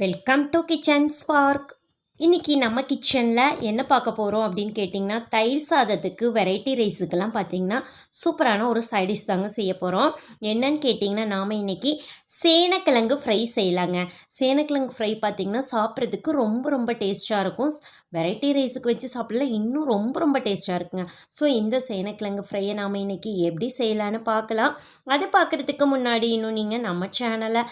Welcome to kitchen spark. இன்றைக்கி நம்ம கிச்சனில் என்ன பார்க்க போகிறோம் அப்படின்னு கேட்டிங்கன்னா, தயிர் சாதத்துக்கு வெரைட்டி ரைஸுக்கெல்லாம் பார்த்திங்கன்னா சூப்பரான ஒரு சைடிஷ் தாங்க செய்ய போகிறோம். என்னன்னு கேட்டிங்கன்னா, நாம் இன்றைக்கி சேனக்கிழங்கு ஃப்ரை செய்யலாங்க. சேனக்கிழங்கு ஃப்ரை பார்த்திங்கன்னா சாப்பிட்றதுக்கு ரொம்ப டேஸ்ட்டாக இருக்கும். வெரைட்டி ரைஸுக்கு வச்சு சாப்பிடலாம், இன்னும் ரொம்ப டேஸ்ட்டாக இருக்குங்க. ஸோ இந்த சேனக்கிழங்கு ஃப்ரையை நாம் இன்றைக்கி எப்படி செய்யலான்னு பார்க்கலாம். அது பார்க்குறதுக்கு முன்னாடி இன்னும் நீங்கள் நம்ம சேனலை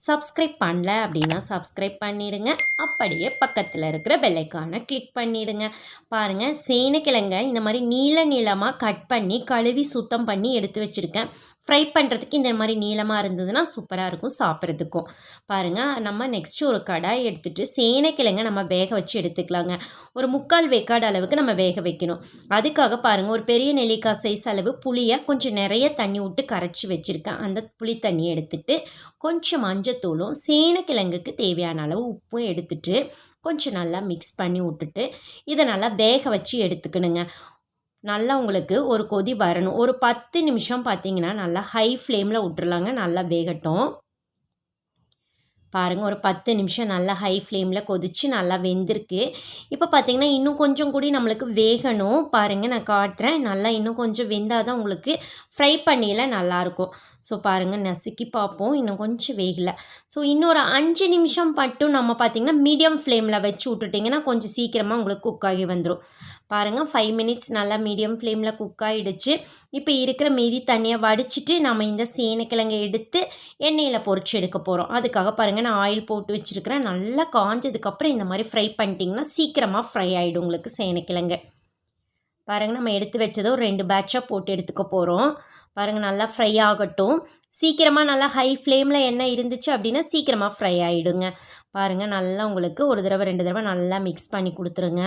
சப்ஸ்கிரைப் பண்ணல அப்படின்னா சப்ஸ்கிரைப் பண்ணிடுங்க. அப்படியே பக்கத்தில் இருக்கிற பெல் ஐக்கானை கிளிக் பண்ணிடுங்க. பாருங்கள், சேனக்கிழங்கை இந்த மாதிரி நீளமாக கட் பண்ணி கழுவி சுத்தம் பண்ணி எடுத்து வச்சுருக்கேன். ஃப்ரை பண்ணுறதுக்கு இந்த மாதிரி நீளமாக இருந்ததுன்னா சூப்பராக இருக்கும் சாப்பிட்றதுக்கும். பாருங்கள், நம்ம நெக்ஸ்ட்டு ஒரு கடாய் எடுத்துகிட்டு சேனக்கிழங்கை நம்ம வேக வச்சு எடுத்துக்கலாங்க. ஒரு 3/4 வேக்காடு அளவுக்கு நம்ம வேக வைக்கணும். அதுக்காக பாருங்கள், ஒரு பெரிய நெல்லிக்காய் சைஸ் அளவு புளியை கொஞ்சம் நிறைய தண்ணி விட்டு கரைச்சி வச்சுருக்கேன். அந்த புளி தண்ணியை எடுத்துகிட்டு கொஞ்சம் மஞ்சத்தூளும் சேனக்கிழங்குக்கு தேவையான அளவு உப்பும் எடுத்துகிட்டு கொஞ்சம் நல்லா மிக்ஸ் பண்ணி விட்டுட்டு இதை நல்லா வேக வச்சு எடுத்துக்கணுங்க. நல்லா உங்களுக்கு ஒரு கொதி வரணும். ஒரு 10 நிமிஷம் பார்த்தீங்கன்னா நல்லா ஹை ஃப்ளேமில் விட்டுறலாங்க, நல்லா வேகட்டும். பாருங்கள், ஒரு 10 நிமிஷம் நல்லா ஹை ஃப்ளேமில் கொதித்து நல்லா வெந்திருக்கு. இப்போ பார்த்திங்கன்னா இன்னும் கொஞ்சம் கூடி நம்மளுக்கு வேகணும். பாருங்கள், நான் காட்டுறேன். நல்லா இன்னும் கொஞ்சம் வெந்தால் தான் உங்களுக்கு ஃப்ரை பண்ணியில் நல்லாயிருக்கும். ஸோ பாருங்கள், நசுக்கி பார்ப்போம். இன்னும் கொஞ்சம் வேகலை. ஸோ இன்னொரு 5 நிமிஷம் மட்டும் நம்ம பார்த்திங்கன்னா மீடியம் ஃப்ளேமில் வச்சு விட்டுட்டிங்கன்னா கொஞ்சம் சீக்கிரமாக உங்களுக்கு குக் ஆகி வந்துடும். பாருங்கள், 5 மினிட்ஸ் நல்லா மீடியம் ஃப்ளேமில் குக் ஆகிடுச்சு. இப்போ இருக்கிற மீதி தண்ணியை வடிச்சிட்டு நம்ம இந்த சேனக்கிழங்கை எடுத்து எண்ணெயில் பொரிச்சு எடுக்க போகிறோம். அதுக்காக பாருங்கள், நான் ஆயில் போட்டு வச்சுருக்கிறேன். நல்லா காஞ்சதுக்கப்புறம் இந்த மாதிரி ஃப்ரை பண்ணிட்டிங்கன்னா சீக்கிரமாக ஃப்ரை ஆகிடும் உங்களுக்கு சேனக்கிழங்கு. பாருங்கள், நம்ம எடுத்து வச்சதோ 2 பேட்சாக போட்டு எடுத்துக்க போகிறோம். பாருங்கள், நல்லா ஃப்ரை ஆகட்டும். சீக்கிரமாக நல்லா ஹை ஃப்ளேமில் எண்ணெய் இருந்துச்சு அப்படின்னா சீக்கிரமாக ஃப்ரை ஆகிடுங்க. பாருங்கள், நல்லா உங்களுக்கு ஒரு தடவை 2 தடவை நல்லா மிக்ஸ் பண்ணி கொடுத்துருங்க.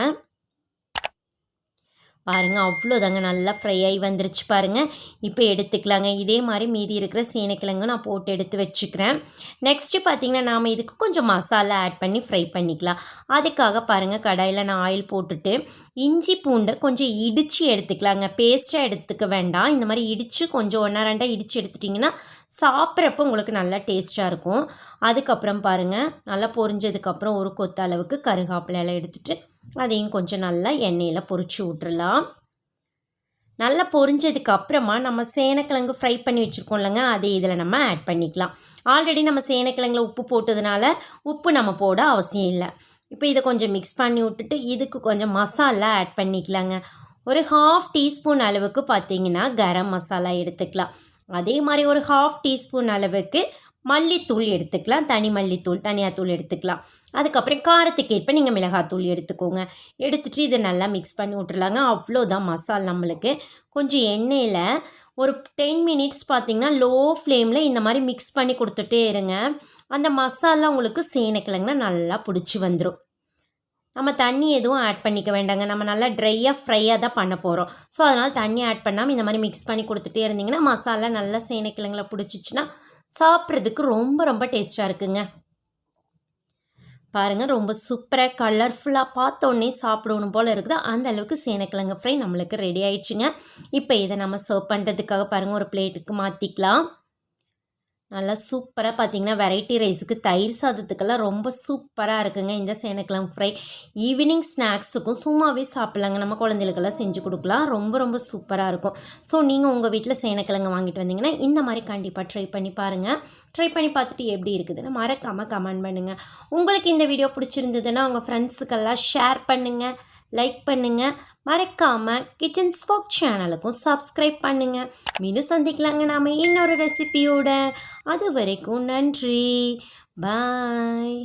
பாருங்கள், அவ்வளோதாங்க, நல்லா ஃப்ரை ஆகி வந்துருச்சு பாருங்கள். இப்போ எடுத்துக்கலாங்க. இதே மாதிரி மீதி இருக்கிற சேனக்கிழங்கு நான் போட்டு எடுத்து வச்சுக்கிறேன். நெக்ஸ்ட்டு பார்த்திங்கன்னா நாம் இதுக்கு கொஞ்சம் மசாலா ஆட் பண்ணி ஃப்ரை பண்ணிக்கலாம். அதுக்காக பாருங்கள், கடாயில் நான் ஆயில் போட்டுட்டு இஞ்சி பூண்டை கொஞ்சம் இடித்து எடுத்துக்கலாங்க. பேஸ்ட்டாக எடுத்துக்க வேண்டாம். இந்த மாதிரி இடித்து கொஞ்சம் 1-2 இடித்து எடுத்துட்டிங்கன்னா சாப்பிட்றப்போ உங்களுக்கு நல்லா டேஸ்ட்டாக இருக்கும். அதுக்கப்புறம் பாருங்கள், நல்லா பொரிஞ்சதுக்கப்புறம் ஒரு கொத்த அளவுக்கு கருகாப்பிலை எடுத்துகிட்டு அதையும் கொஞ்சம் நல்லா எண்ணெயில் பொரிச்சு விட்றலாம். நல்லா பொரிஞ்சதுக்கு அப்புறமா நம்ம சேனக்கிழங்கு ஃப்ரை பண்ணி வச்சுருக்கோம் இல்லைங்க, அதை இதில் நம்ம ஆட் பண்ணிக்கலாம். ஆல்ரெடி நம்ம சேனக்கிழங்குல உப்பு போட்டதுனால உப்பு நம்ம போட அவசியம் இல்லை. இப்போ இதை கொஞ்சம் மிக்ஸ் பண்ணி விட்டுட்டு இதுக்கு கொஞ்சம் மசாலா ஆட் பண்ணிக்கலாங்க. ஒரு 1/2 டீஸ்பூன் அளவுக்கு பார்த்திங்கன்னா கரம் மசாலா எடுத்துக்கலாம். அதே மாதிரி ஒரு 1/2 டீஸ்பூன் அளவுக்கு மல்லித்தூள் எடுத்துக்கலாம். தனி மல்லித்தூள், தனியாத்தூள் எடுத்துக்கலாம். அதுக்கப்புறம் காரத்துக்கு ஏற்ப நீங்கள் மிளகாத்தூள் எடுத்துக்கோங்க. எடுத்துகிட்டு இதை நல்லா மிக்ஸ் பண்ணி விட்ருலாங்க. அவ்வளோதான் மசாலா நம்மளுக்கு. கொஞ்சம் எண்ணெயில் ஒரு 10 மினிட்ஸ் பார்த்திங்கன்னா லோ ஃப்ளேமில் இந்த மாதிரி மிக்ஸ் பண்ணி கொடுத்துட்டே இருங்க. அந்த மசாலா உங்களுக்கு சேனக்கிழங்குனா நல்லா பிடிச்சி வந்துடும். நம்ம தண்ணி எதுவும் ஆட் பண்ணிக்க வேண்டாங்க. நம்ம நல்லா ட்ரையாக ஃப்ரையாக தான் பண்ண போகிறோம். ஸோ அதனால் தண்ணி ஆட் பண்ணாமல் இந்த மாதிரி மிக்ஸ் பண்ணி கொடுத்துட்டே இருந்திங்கன்னா மசாலா நல்லா சேனக்கிழங்குல பிடிச்சிச்சின்னா சாப்பிட்றதுக்கு ரொம்ப டேஸ்ட்டாக இருக்குங்க. பாருங்கள், ரொம்ப சூப்பராக கலர்ஃபுல்லாக பார்த்தோன்னே சாப்பிடணும் போல் இருக்குது. அந்த அளவுக்கு சேனக்கிழங்கு ஃப்ரை நம்மளுக்கு ரெடி ஆயிடுச்சுங்க. இப்போ இதை நம்ம சர்வ் பண்ணுறதுக்காக பாருங்கள் ஒரு பிளேட்டுக்கு மாற்றிக்கலாம். நல்லா சூப்பராக பார்த்திங்கன்னா வெரைட்டி ரைஸுக்கு தயிர் சாதத்துக்கெல்லாம் ரொம்ப சூப்பராக இருக்குங்க இந்த சேனக்கிழங்கு ஃப்ரை. ஈவினிங் ஸ்நாக்ஸுக்கும் சும்மாவே சாப்பிட்லாங்க. நம்ம குழந்தைகளுக்கெல்லாம் செஞ்சு கொடுக்கலாம். ரொம்ப சூப்பராக இருக்கும். ஸோ நீங்கள் உங்கள் வீட்டில் சேனக்கிழங்கு வாங்கிட்டு வந்தீங்கன்னா இந்த மாதிரி கண்டிப்பாக ட்ரை பண்ணி பாருங்கள். ட்ரை பண்ணி பார்த்துட்டு எப்படி இருக்குதுன்னு மறக்காமல் கமெண்ட் பண்ணுங்கள். உங்களுக்கு இந்த வீடியோ பிடிச்சிருந்ததுன்னா உங்கள் ஃப்ரெண்ட்ஸுக்கெல்லாம் ஷேர் பண்ணுங்கள், லைக் பண்ணுங்கள். மறக்காமல் கிச்சன் ஸ்பார்க் சேனலுக்கும் சப்ஸ்கிரைப் பண்ணுங்கள். மீண்டும் சந்திக்கலாங்க நாம் இன்னொரு ரெசிபியோட. அது வரைக்கும் நன்றி. பாய்.